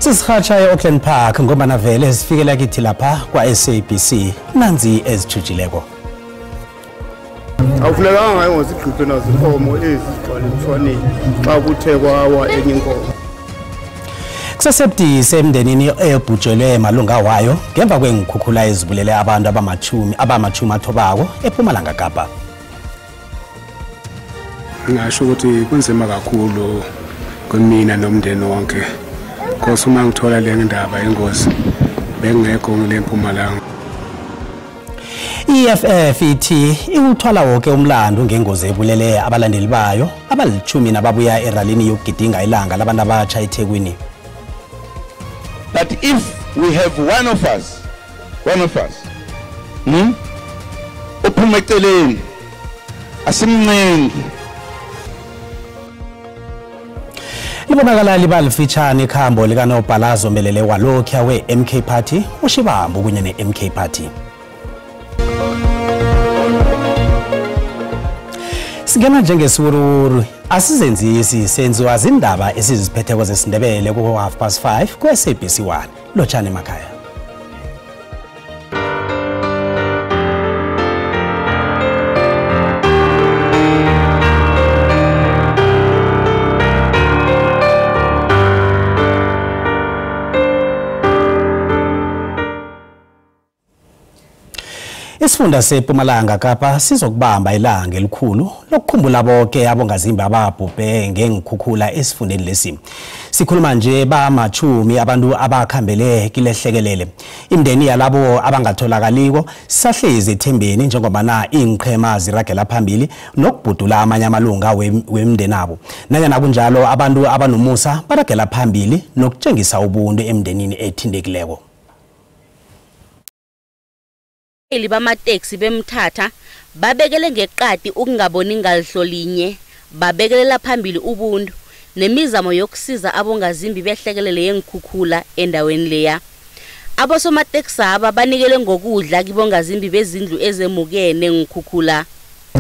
Sisihatsha eAuckland Park ngoba navele sifikela kithi lapha kwa SABC nanzi ezithujileko. Awufunekanga ngayo ngozigqibhe nazo inkomo ezigcwala emthwaneni xa kuthe kwawa enye inkomo. Kusasebdise emndenini ebhujelwe malunga wayo ngemva kwengikhukhula ezibulele abantu abamachumi athobako ePumalanga Kapa. Ngisho ukuthi kunzima kakhulu kumina nomndeni wonke. Ngoba uma ngithola le ndaba yengozi bengekho ngile Mpumalanga. EFF ithi iwuthwala wonke umlando ngengozi ebulele abalandeli bayo abalichumi nababuya eralini yokugidinga ilanga labantu abatsha eThekwini. That if we have one of us, uphuma eceleni asimncengi. Libonakala libalifitshane ikhambo likanobhalazo mbelele walokya we-MK Party uShibambu kunye ne-MK Party. Singena njengesiwururu asizenzisi senziwa zindaba esiziphetheko zesiNdebele ku 5:30 ku SABC 1 lotshani emakhaya. Isifunda sePumalanga Kapa sizokubamba ilanga elikhulu lokukhumbula bonke abongazimbi ababhubhe ngengikhukhula esifundeni lesi. Sikhuluma nje bamachumi abantu abakhambele kilehlekelele. Imndeni yalabo abangatholakaliko sahlezi ethembeni njengoba ingqhema ziragela phambili nokubhudula amanye amalunga wemndenabo. Nanyana kunjalo abantu abanomusa baragela phambili nokutshengisa ubuntu emndenini ethindekileko. Bamateksi bemthatha babekele ngeqadi ukungaboni ngalihlolinye babekelela phambili ubuntu nemizamo yokusiza abongazimbi behlekelele yengikhukhula endaweni leya. Abosomateksi aba banikele ngokudla kibongazimbi bezindlu ezemukene ngikhukhula.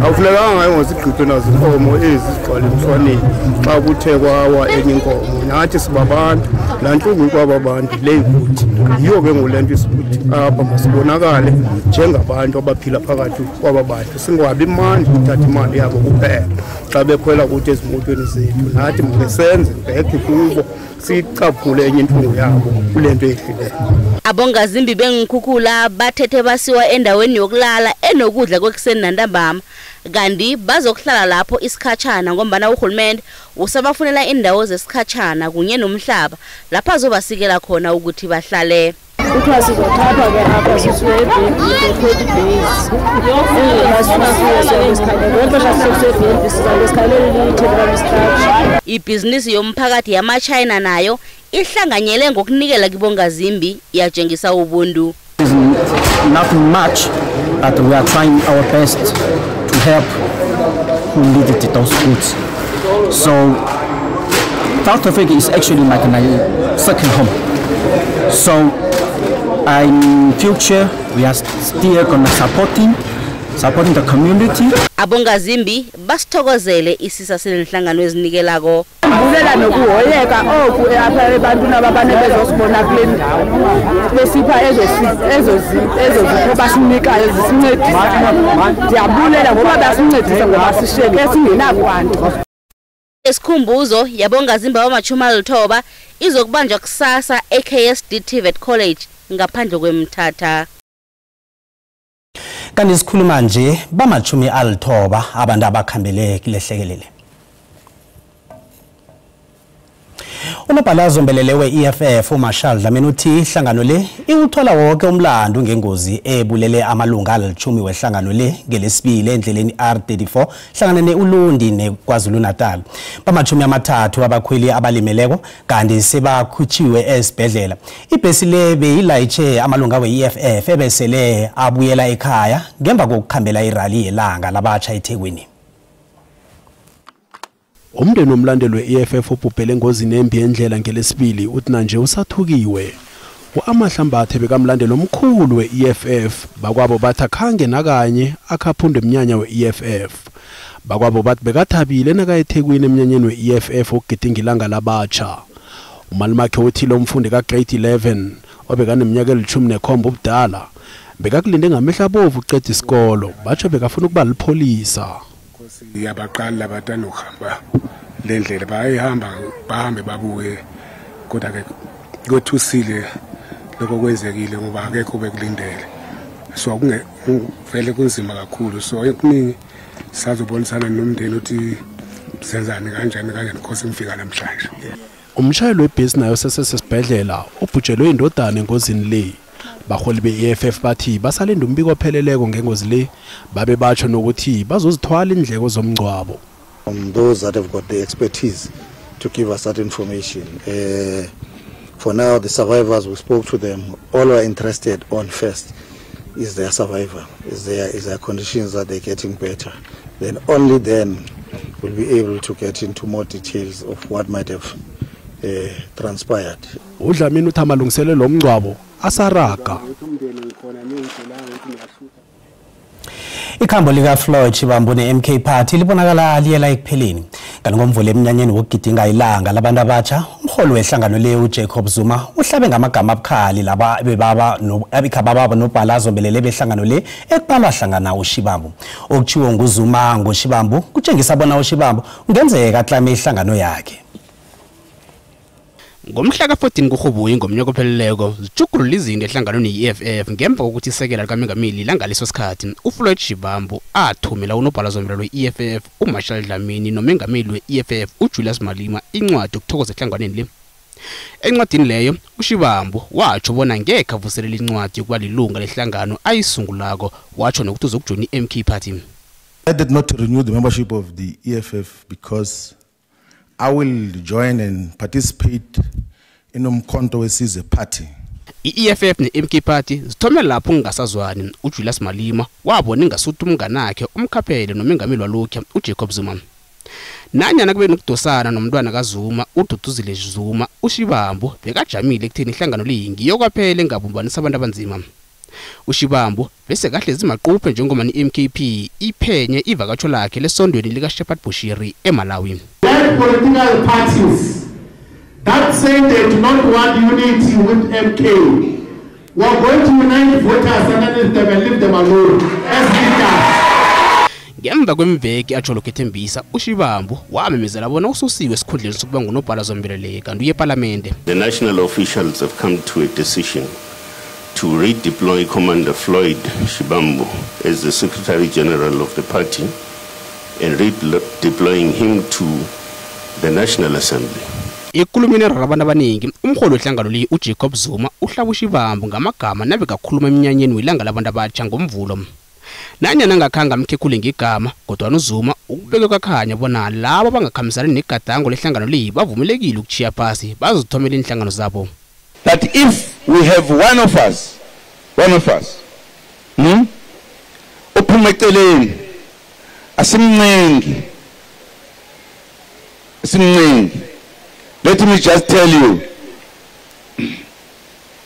Awufunekanga ngayo ngozigqibhe nazo inkomo ezigcwala emthwaneni xa kuthe kwawa enye inkomo. Nathi sibabantu lanhlungu kwababantu leyivuthi yiyo ke ngolento isibuthi apha masibonakale njengabantu abaphila phakathi kwababantu singwabi imandla ukuthatha imali yabo kuphela xa bekhwela kuthi ezimotweni zethu. Nathi mngesenze ngekho kubo sicaphule enye inhlungu yabo kulento ehlileyo. Abongazimbi bengikhukhula bathethe basiwa endaweni yokulala enokudla kwekuseni nantambama kanti bazokuhlala lapho isikhatshana ngombana uhulumende usabafunela indawo zesikhatshana kunye nomhlaba lapha azobasikela khona ukuthi bahlale. Uthiwa sizothathwa ke apha sisiwe e-40 days. Ibhizinisi yomphakathi yama-China nayo ihlanganyele ngokunikela kibongazimbi yatshengisa ubuntu. Nothing much, but we are trying our best to help who needed those goods. So South Africa is actually like my second home. So in future we are still gonna supporting the community. Abongazimbi basithokozele isisa senhlangano ezinikelako. Bulela nokuhoyeka oku apha abantu nababane bezosibona kule ndawo besipha ezozipho basinikayo zisincedisa. Ndiyabulela ngoba basincedisa ngoba sisheke singenakwanto. Esikhumbuzo yabongazimbi abama-90 izokubanjwa kusasa eKSD TVET College ngaphandle kwemthatha. Kanti sikhuluma nje bama-90 abantu abakhambele kilehlekelele. Unobhalazo mbelele we-EFF uMarshall Dlamini uthi ihlangano le iwuthola wonke umlando ngengozi ebulele amalunga alichumi wehlangano le ngelesibili endleleni R34 hlangana neUlundi neKwaZulu Natal. Bamachumi amathathu abakhweli abalimeleko kanti sebakhutshiwe esibhedlela. Ibhesi le beyilayitshe amalunga we-EFF ebesele abuyela ekhaya ngemva kokukhambela irally yelanga labatsha eThekwini. Umndeni omlandeli we-EFF ubhubhele engozini embi endlela ngelesibili uthi nanje usathukiwe. uAmahlambathe bekamlandeli omkhulu we-EFF bakwabo bathi akhange nakanye akhaphunde emnyanya we-EFF. Bakwabo bathi bekathabile nakayeThekwini emnyanyeni we-EFF okugidinga ilanga labatsha. Umalimakhe uthile umfundi ka grade 11 obekaneminyaka eli-17 ubudala bekakulinde ngamehla abovu uqeda isikolo batsho bekafuna ukuba lipholisa. Yabaqala labatana ukuhamba lendlela bahambe babuye kodwa ke kothusile lokho kwenzekile ngoba akekho bekulindele so vele kunzima kakhulu so ekuningi sazobonisana nomndeni uthi senzani kanjani because ngifika namhlanje. Umshayeli webhesi nayo sesesibhedlela ubhujelwe indodana engozini le. Baholi be-EFF bathi basalinda umbiko opheleleko ngengozi le babe batsho nokuthi bazozithwala indleko zomngcwabo. Those that have got the expertise to give us that information. For now, the survivors, we spoke to them, all are interested on first is their survivor, is their conditions that they're getting better. Then only then we'll be able to get into more details of what might have transpired. UDlamini uthi amalungiselelo omngcwabo asaraga. Ikhambo lika Floyd Shivambu ne-MK Party libonakala liyela ekupheleni. Kanti ngomvulo eminyanyeni wokugidinga ilanga labantu abatsha, umholi wehlangano le uJacob Zuma uhlabe ngamagama abukhali laba abikhababa nobhalazo mbelele behlangano le ekupalwa hlangana uShivambu. Okutshiwo nguZuma ngoShivambu kutshengisa bona uShivambu ungenzeka aklame ihlangano yakhe. Ngomhla ka-14 kuRhoboyi ngomnyaka opheleleko zijugulula izinto ehlanganweni ye-EFF ngemva kokuthi isekela likaMengameli langaleso sikhathi uFloyd Shivambu athumela unobhalazombelelo we-EFF uMarshall Dlamini nomengameli we-EFF uJulius Malema incwadi yokuthokoza ehlanganweni le. Encwadini leyo uShivambu watsho bona ngeke avuselela incwadi yokuba lilunga lehlangano ayisungulako watsho nokuthi uzokujoina i-MK Party. I did not renew the membership of the EFF because I will join and participate in umkhonto wesizwe party. I-EFF ne-MK Party zithome lapho ngingasazwani uJulius Malema wabona ingasuthi umnganakhe umkhaphele nomengameli walokho uJacob Zuma. Nanyana kube nokudosana nomntwana kaZuma uDuduzile Zuma uShivambu bekajamile ekutheni ihlangano leyingi yokwaphela engabumbanisa abantu abanzima. uShivambu bese kahlezi maquphe njengoma ni-MKP iphenye ivakatsho lakhe lesondweni lika Shepherd Bushiri eMalawi. Political parties that say they do not want unity with MK, we are going to unite voters and then leave them alone as leaders. Ngemva kwemveki atsholo kethembisa uShivambu wamemezela bona ususiwe esikhundleni sokuba ngunobhalazombelele kanti uye eParliament. The national officials have come to a decision to redeploy Commander Floyd Shivambu as the Secretary General of the party and redeploying him to the National Assembly. Ekulumeni rabantu abaningi umholi wehlangano li uJacob Zuma uhlaba uShivambu ngamagama nabe kakhuluma eminyanyeni welanga labantu abatsha ngomvulo. Nanyana ngakhanga mkhekhule ngegama kodwa uZuma ukubeke kwakhanya bona labo bangakhamisana negadango lehlangano li bavumelekile ukuchiya phasi bazithomela inhlangano zabo. That if we have one of us uphuma eceleni asimncengi, let me just tell you,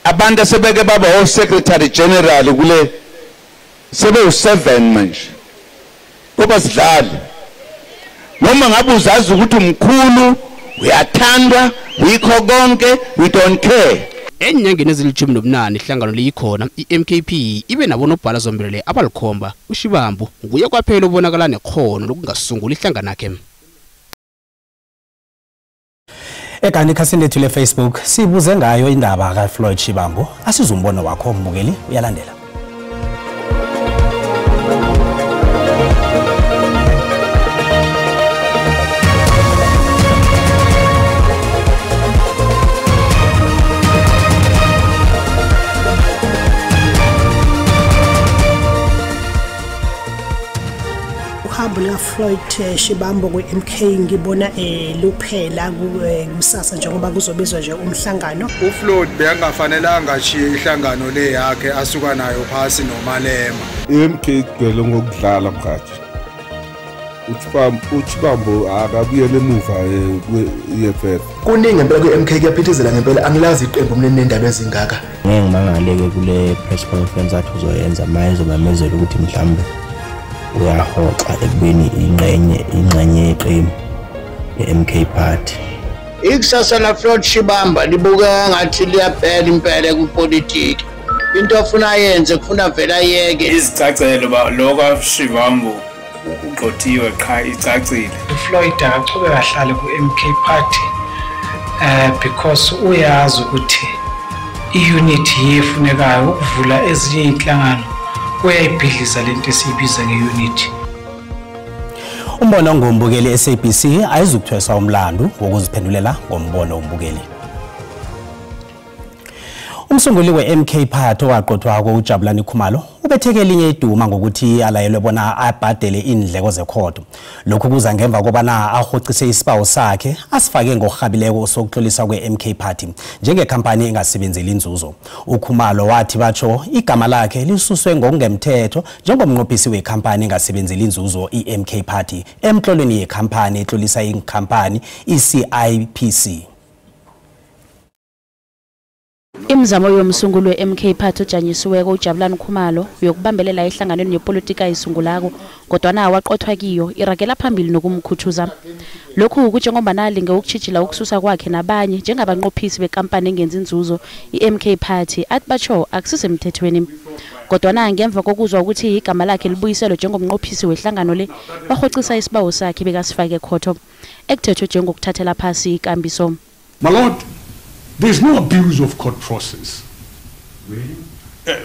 abantu sebeke baba Secretary General kule sebe u7 manje kuba sidlala noma ngabe uzazi ukuthi umkhulu uyathandwa yikho konke, we don't care. Enyangeni ezili-18 ihlangano liyikhona i-MKP ibe nabo nobhalazombelele abalikhomba uShivambu nguye kwaphela ubonakala nekhono lokungasungula ihlangano yakhe. Ekani khasini lethu le-Facebook sibuze ngayo indaba kaFloyd Shivambu asizumbono wakho mbukeli uyalandela. Uhambo likaFloyd Shivambu ku-MK ngibona luphela kusasa njengoba kuzobizwa nje umhlangano. uFloyd beyangafanelanga ashiye ihlangano le yakhe asuka nayo phasi noMalema. iMK igcwele ngokudlala mkhathi. uShivambu akabuyele emuva kwe-EFF. Kuningi ngempela kwi-MK kuyaphithizela ngempela angilazi iqembu nendaba ezingaka. Ngeke ngimangaleke kule press conference athi uzoyenza manje uzomamezela ukuthi mhlawumbe uyahoxa ekubeni ingxenye yeqembu ye-MK Party. ikusasa la Floyd Shibamba libuka ngathi liyaphela impela kupolitiki. Into afuna yenze kufuna vela yeke. Izicacelo ba lokho Shibambo uqothiwe qha icacile. Floyd akachubeka kahlale ku MK Party because uyazi ukuthi iunity yefunekayo ukuvula ezinye inhlangano uyayibhidliza lento esiyibiza ngeunity. Umbono ngombukeli SABC ayizukuthwesa umlando wokuziphendulela ngombono umbukeli. Umsunguli we-MK Party owaqothwa uJabulani Khumalo ubetheke elinye iduma ngokuthi alayelwe bona abhadele indleko zekhodo. Lokhu kuza ngemva kobana ahocise isibawo sakhe asifake ngokuhabileko sokuhlolisa kwe-MK Party njengekhampani engasebenzeli inzuzo. uKhumalo wathi batsho igama lakhe lisuswe ngokungemthetho njengomnqophisi wekhampani engasebenzeli inzuzo i-MK Party emhlolweni yekhampani ehlolisa ikhampani i-CIPC. Imizamo yomsunguli we-MK Party ojanyisiweko uJabulani Khumalo yokubambelela ehlanganweni yepolitika ayisungulako kodwa waqothwa kiyo iragela phambili nokumkhuthuza. Lokhu ukuthi ngoba nalinge ukuchijila ukususa kwakhe nabanye njengabanqophisi bekampani engenza inzuzo i-MK Party athi batsho akusisemthethweni. Kodwa ngemva kokuzwa ukuthi igama lakhe libuyiselwe njengomnqophisi wehlangano le bahocisa isibawo sakhe bekasifake ekhotho ekuthethwe njengokuthathela phasi ikambiso. My Lord, there's no abuse of court process. Really?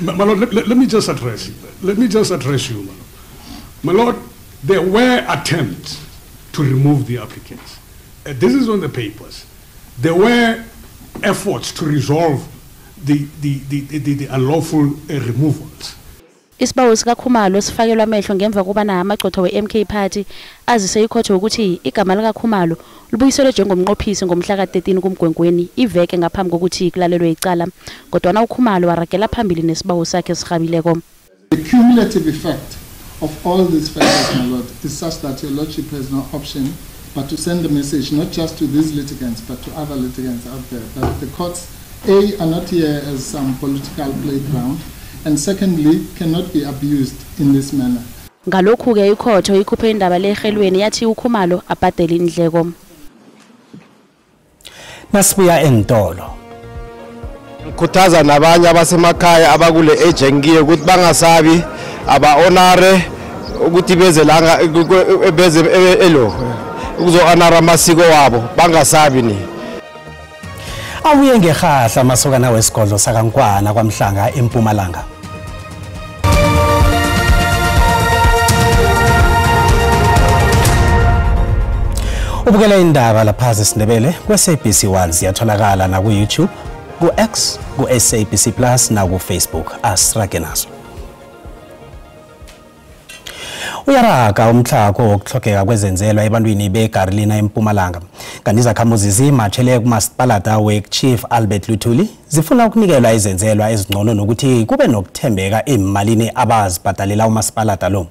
My Lord, let me just address you. Let me just address you, my Lord. My Lord, there were attempts to remove the applicants. This is on the papers. There were efforts to resolve the unlawful removals. Isibawo sikaKhumalo sifakelwa amehlo ngemva kobana amaqotho we-MK Party azise ikhotho ukuthi igama likaKhumalo libuyiselwe njengomnqophisi ngomhla ka-13 kuMgwengweni iveke ngaphambi kokuthi kulalelwe icala. Kodwa uKhumalo waragela phambili nesibawo sakhe esihabileko. The cumulative effect of all these factors, my Lord, is such that your Lordship has no option but to send a message not just to these litigants but to other litigants out there that the courts are not here as some political playground, and secondly, cannot be abused in this manner. Ngalokhu ke ikhotho ikhuphe indaba lehelweni yathi uKhumalo abhadele indleko. Nasibuya entolo. Ngikhuthaza nabanye abasemakhaya abakule ejengiye ukuthi bangasabi aba-honore ukuthi beze langa beze elo ukuzo-honora amasiko wabo bangasabi ni. Abuye ngehahla amasokana wesigodlo sakaNkwana kwaMhlanga eMpumalanga. Ubukela indaba lapha eSindebele kweSABC 1 ziyatholakala na ku-YouTube, ku-X, ku-SABC Plus na ku-Facebook. Asirage nazo. Uyaraga umhlako wokuhlogeka kwezenzelwa ebantwini beGarlina eMpumalanga. Kanti izakhamuzi zimatshele kumasipalata we-Chief Albert Luthuli zifuna ukunikelwa izenzelwa ezingcono nokuthi kube nokuthembeka ezimalini abazibhadalela umasipalata lo.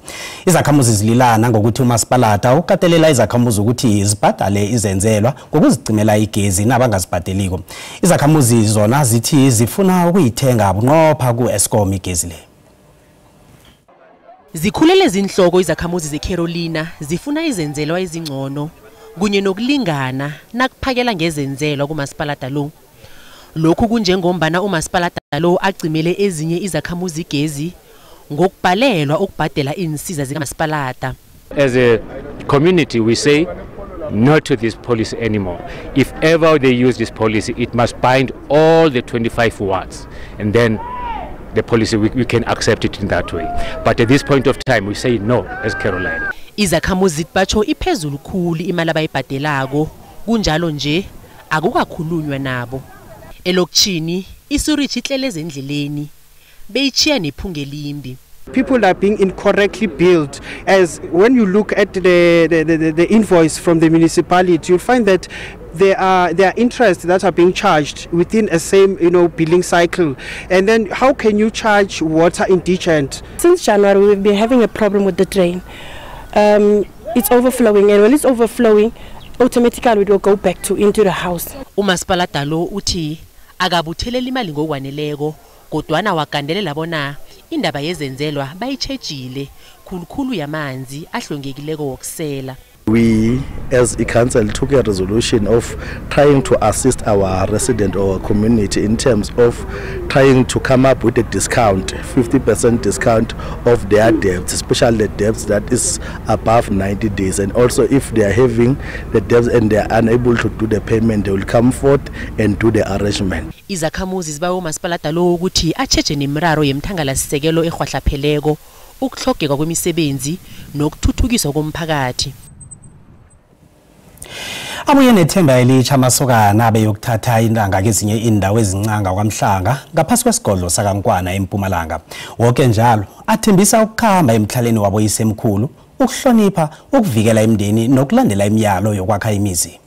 Izakhamuzi zililana ngokuthi umasipalata ukatelela izakhamuzi ukuthi zibhadale izenzelwa ngokuzicimela igezi nabangazibhadeliko. Izakhamuzi zona zithi zifuna ukuyithenga bunqopha ku-Eskom igezi le. Zikhulele izinhloko izakhamuzi zeCarolina zifuna izenzelwa ezingcono kunye nokulingana nakuphakela ngezenzelwa kumasipalata lo. Lokhu kunjengombana umasipalata lo acimele ezinye izakhamuzi igezi ngokubhalelwa ukubhadela insiza zikamasipalata. As a community we say no to this policy anymore. If ever they use this policy, it must bind all the 25 wards, and then the policy we can accept it in that way. But at this point of time we say no as Carolina. Izakhamuzi batsho iphezulu khulu imali abayibhadelako kunjalo nje akukakhulunywa nabo. Elokchini isurichi ihlele ezendleleni beyichiya nephunge limbi. People are being incorrectly billed. As when you look at the invoice from the municipality, you'll find that there are interests that are being charged within a same billing cycle. And then how can you charge water indigent? Since January we've been having a problem with the drain. It's overflowing, and when it's overflowing automatically it will go back into the house. Umasipalata lo uthi akabuthelela imali ngokwaneleko kodwana wagandelela bona indaba yezenzelwa bayitshejile khulukhulu yamanzi ahlongekileko wokusela. We, as a council, took a resolution of trying to assist our resident or community in terms of trying to come up with a discount, 50% discount of their debts, especially the debts that is above 90 days. And also if they are having the debts and they are unable to do the payment, they will come forth and do the arrangement. Izakhamuzi zibawo umasipalata lo ukuthi acheche nemiraro yemthangalasisekelo ehwahlapheleko, ukuhlogeka kwemisebenzi nokuthuthukiswa komphakathi. Abuye nethemba elitsha amasokana abeyokuthatha intanga kezinye indawo ezincanga kwaMhlanga ngaphasi kwesigodlo sakaMkwana eMpumalanga. Wonke njalo athembisa ukukhamba emhlaleni wabo isemkhulu, ukuhlonipha, ukuvikela imndeni nokulandela imiyalo yokwakha imizi.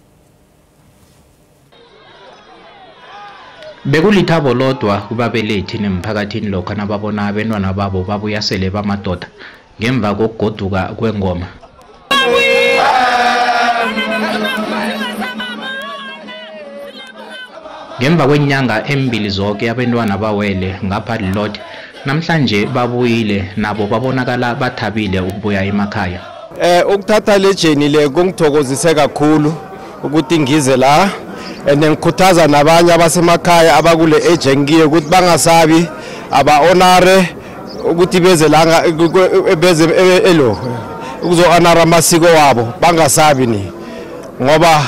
Bekulithabo lodwa kubabelethi nemphakathini lokho nababona abantwana babo babuya sele bamadoda ngemva kokugoduka kwengoma. Ngemva kwenyanga embili zonke abantwana bawele ngapha Lord namhlanje babuyile nabo babonakala bathabile ukubuya emakhaya. Ukuthatha le journey le kungithokozise kakhulu ukuthi ngize la engikhuthaza nabanye abasemakhaya abakule age ngiye ukuthi bangasabi aba-honore ukuthi beze la beze elo ukuzo-honora amasiko wabo bangasabi ni ngoba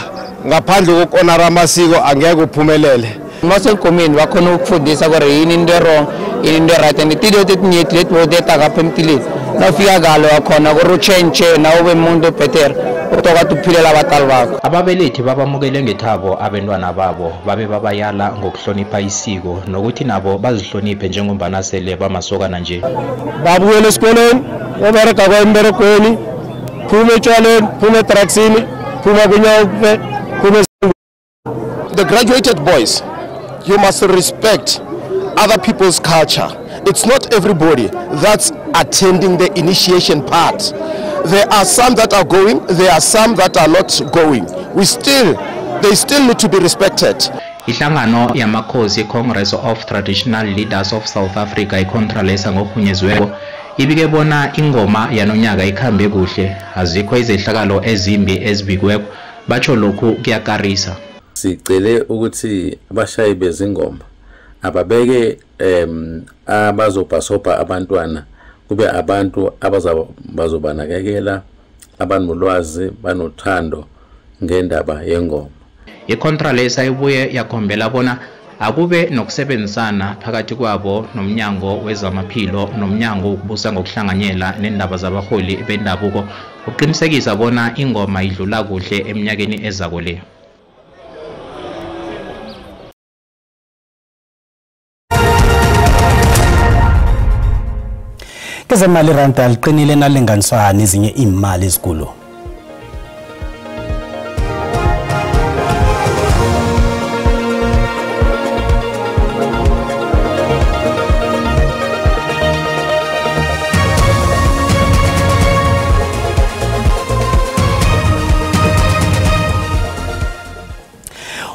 ngaphandle kokuhonora amasiko angeke uphumelele. Masenkomeni bakhona ukufundisa gore yini into wrong yini into right and itilo tetinyethi leti bodeta kapha emtileni nafika galo wakhona gore uchenche na ube umuntu better utokwathi uphilela abatali bakho. Ababelethi babamukele ngethabo abantwana babo babe babayala ngokuhlonipha isiko nokuthi nabo bazihloniphe njengombana sele bamasokana nje. Babuyele esikoleni obereka kwa emberekweni phume etshwaleni phume etraksini phume kunyawo. The graduated boys, you must respect other people's culture. It's not everybody that's attending the initiation part. There are some that are going, there are some that are not going. They still need to be respected. Ihlangano yamakhosi Congress of Traditional Leaders of South Africa ikontrolesa ngophunyezweko ibike bona ingoma yanonyaka ikhambe kuhle azikho izehlakalo ezimbi ezibikweko batsho lokhu kuyakarisa. Sicele ukuthi abashayi bezingoma ababeke abazobhasopa abantwana kube abantu abazobanakekela abanolwazi banothando ngendaba yengoma. Icontrolesa ibuye yakhombela bona akube nokusebenzisana phakathi kwabo nomnyango wezamaphilo nomnyango wokubusa ngokuhlanganyela nendaba zabaholi bendabuko uqinisekisa bona ingoma idlula kuhle eminyakeni ezako le. Kezemali ranta liqinile nalinganiswa nezinye imali ezikulu.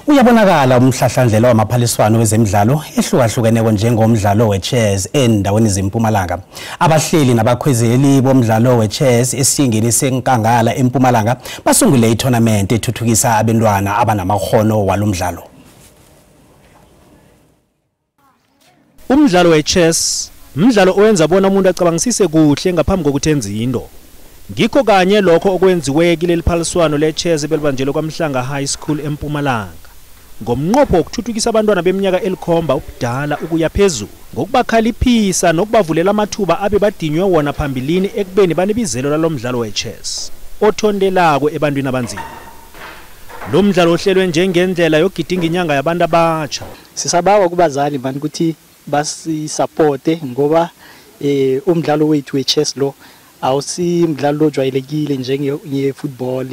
Uyabonakala umhlahlandlela wamaphaliswano wezemidlalo ehlukahlukeneko njengomdlalo wechess endaweni zeMpumalanga. Abahleli nabakhwezeli bomdlalo wechess esingeni senkangala eMpumalanga basungule i-tournament ethuthukisa abantwana abanamakhono walomdlalo. Umdlalo wechess umdlalo owenza bona umuntu acabangisise kuhle ngaphambi kokuthi enze into. Ngikho kanye lokho okwenziwe kuleli phaliswano lechess ebelibanjelwe kwaMhlanga High School eMpumalanga. Ngomnqopho ukuthuthukisa abantwana beminyaka elikhomba ubudala ukuya phezulu ngokubakhaliphisa nokubavulela amathuba abe badinywe wona phambilini ekubeni banebizelo lalomdlalo wechess othondelako ebantwini abanzima. Lo mdlalo ohlelwe njengendlela yokugidinga inyanga yabantu abatsha. Sisabawa kubazali manje ukuthi basisupporte ngoba umdlalo wethu wechess lo awusi umdlalo ojwayelekile njenge football.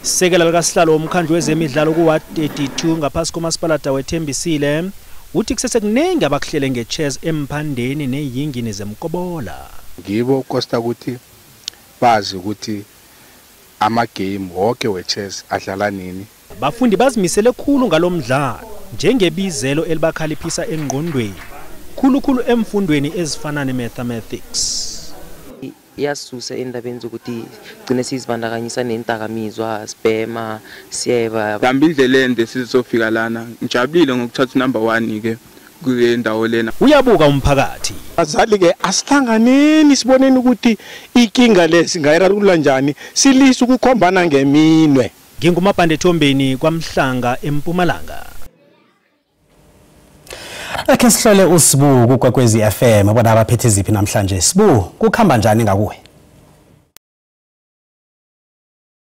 Sekela likasihlalo womkhandlu wezemidlalo kuWard 32 ngaphasi komasipalata weThembisile uthi kusese kunengi abakuhlele ngechess emphandeni neyingini zemkobola. Ngibo kosta ukuthi bazi ukuthi ama game wonke wechess adlala nini. Bafundi bazimisele khulu ngalomdlalo njengebizelo elibakhaliphisa engqondweni khulukhulu emfundweni ezifana nemathematics. iyasisusa endabeni zokuthi gcine sizibandakanyisa nendakamizwa sibhema siyeba dambi indlelende sizofika lana ngijabulile ngokuthatha number 1 ke kule ndawo lena uyabuka umphakathi azali ke asihlanganeni siboneni ukuthi inkinga lesi ngayirarulula njani silisa ukukhombana ngeminwe ngingumapande Thombeni kwaMhlanga eMpumalanga. Ake sihlole uSibu kuKwekwezi FM abona abaphethe ziphi namhlanje. Sibu kukhamba njani ngakuwe?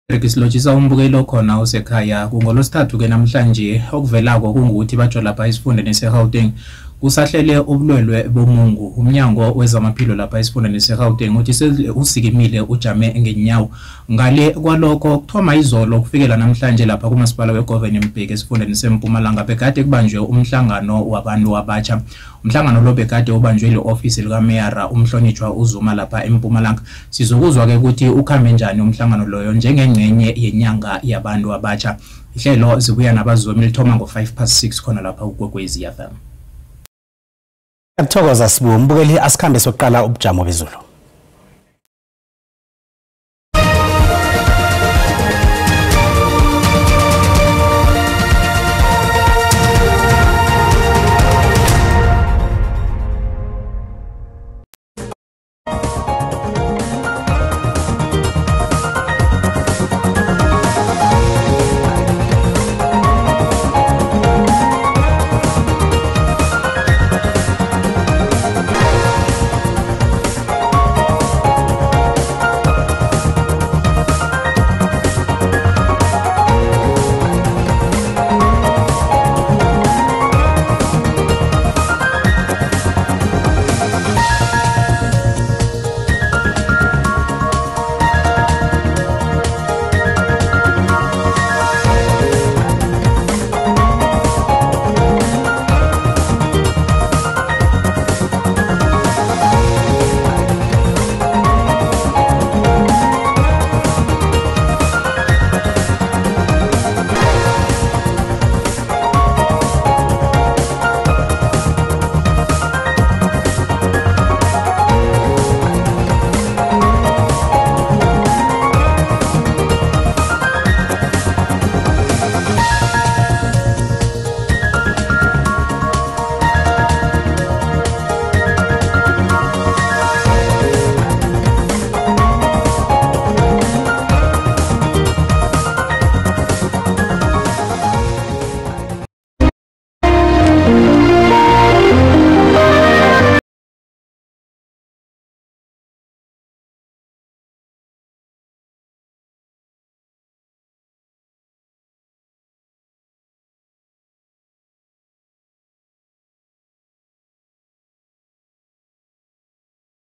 Rekisilojisa umbukelo khona usekhaya kungolosithathu ke namhlanje okuvelako kungukuthi batsho lapha esifundeni seGauteng kusahlele ubulwelwe bomungu. Umnyango wezamaphilo lapha esifundeni seGauteng uthi usikimile ujame ngenyawo. Ngale kwalokho kuthoma izolo kufikela namhlanje lapha kumasipala weGovan Mbeki esifundeni seMpumalanga bekade kubanjwe umhlangano wabantu abatsha. Umhlangano lo bekade ubanjwe le-office likaMeyara umhlonitshwa uZuma lapha eMpumalanga. Sizokuzwa ke ukuthi ukhambe njani umhlangano loyo njengengcenye yenyanga yabantu abatsha. Ihlelo zibuya nabazomi lithoma ngo-6:05 khona lapha kuKwekwezi FM. Ngiyathokoza Sibu, mbukeli asikhambe sokuqala ubujamo bezulu.